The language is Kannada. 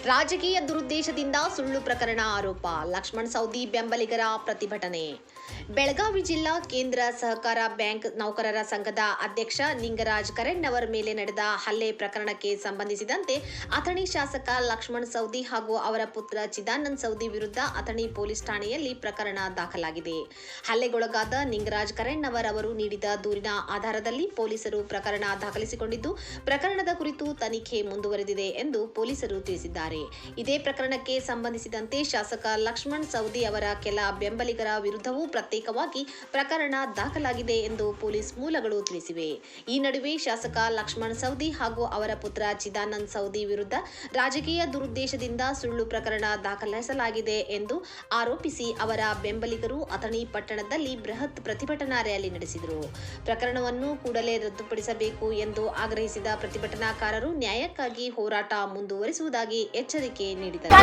ರಾಜಕೀಯ ದುರುದ್ದೇಶದಿಂದ ಸುಳ್ಳು ಪ್ರಕರಣ ಆರೋಪ. ಲಕ್ಷ್ಮಣ್ ಸವದಿ ಬೆಂಬಲಿಗರ ಪ್ರತಿಭಟನೆ. ಬೆಳಗಾವಿ ಜಿಲ್ಲಾ ಕೇಂದ್ರ ಸಹಕಾರ ಬ್ಯಾಂಕ್ ನೌಕರರ ಸಂಘದ ಅಧ್ಯಕ್ಷ ನಿಂಗರಾಜ್ ಕರೆಣ್ಣವರ ಮೇಲೆ ನಡೆದ ಹಲ್ಲೆ ಪ್ರಕರಣಕ್ಕೆ ಸಂಬಂಧಿಸಿದಂತೆ ಅಥಣಿ ಶಾಸಕ ಲಕ್ಷ್ಮಣ್ ಸವದಿ ಹಾಗೂ ಅವರ ಪುತ್ರ ಚಿದಾನಂದ್ ಸವದಿ ವಿರುದ್ಧ ಅಥಣಿ ಪೊಲೀಸ್ ಠಾಣೆಯಲ್ಲಿ ಪ್ರಕರಣ ದಾಖಲಾಗಿದೆ. ಹಲ್ಲೆಗೊಳಗಾದ ನಿಂಗರಾಜ್ ಕರೆಣ್ಣವರ್ ಅವರು ನೀಡಿದ ದೂರಿನ ಆಧಾರದಲ್ಲಿ ಪೊಲೀಸರು ಪ್ರಕರಣ ದಾಖಲಿಸಿಕೊಂಡಿದ್ದು, ಪ್ರಕರಣದ ಕುರಿತು ತನಿಖೆ ಮುಂದುವರೆದಿದೆ ಎಂದು ಪೊಲೀಸರು ತಿಳಿಸಿದ್ದಾರೆ. ಇದೇ ಪ್ರಕರಣಕ್ಕೆ ಸಂಬಂಧಿಸಿದಂತೆ ಶಾಸಕ ಲಕ್ಷ್ಮಣ್ ಸವದಿ ಅವರ ಕೆಲ ಬೆಂಬಲಿಗರ ವಿರುದ್ಧವೂ ಪ್ರತ್ಯೇಕವಾಗಿ ಪ್ರಕರಣ ದಾಖಲಾಗಿದೆ ಎಂದು ಪೊಲೀಸ್ ಮೂಲಗಳು ತಿಳಿಸಿವೆ. ಈ ನಡುವೆ ಶಾಸಕ ಲಕ್ಷ್ಮಣ್ ಸವದಿ ಹಾಗೂ ಅವರ ಪುತ್ರ ಚಿದಾನಂದ್ ಸವದಿ ವಿರುದ್ಧ ರಾಜಕೀಯ ದುರುದ್ದೇಶದಿಂದ ಸುಳ್ಳು ಪ್ರಕರಣ ದಾಖಲಿಸಲಾಗಿದೆ ಎಂದು ಆರೋಪಿಸಿ ಅವರ ಬೆಂಬಲಿಗರು ಅಥಣಿ ಪಟ್ಟಣದಲ್ಲಿ ಬೃಹತ್ ಪ್ರತಿಭಟನಾ ರ್ಯಾಲಿ ನಡೆಸಿದರು. ಪ್ರಕರಣವನ್ನು ಕೂಡಲೇ ರದ್ದುಪಡಿಸಬೇಕು ಎಂದು ಆಗ್ರಹಿಸಿದ ಪ್ರತಿಭಟನಾಕಾರರು ನ್ಯಾಯಕ್ಕಾಗಿ ಹೋರಾಟ ಮುಂದುವರಿಸುವುದಾಗಿ ಎಚ್ಚರಿಕೆ ನೀಡಿದರು.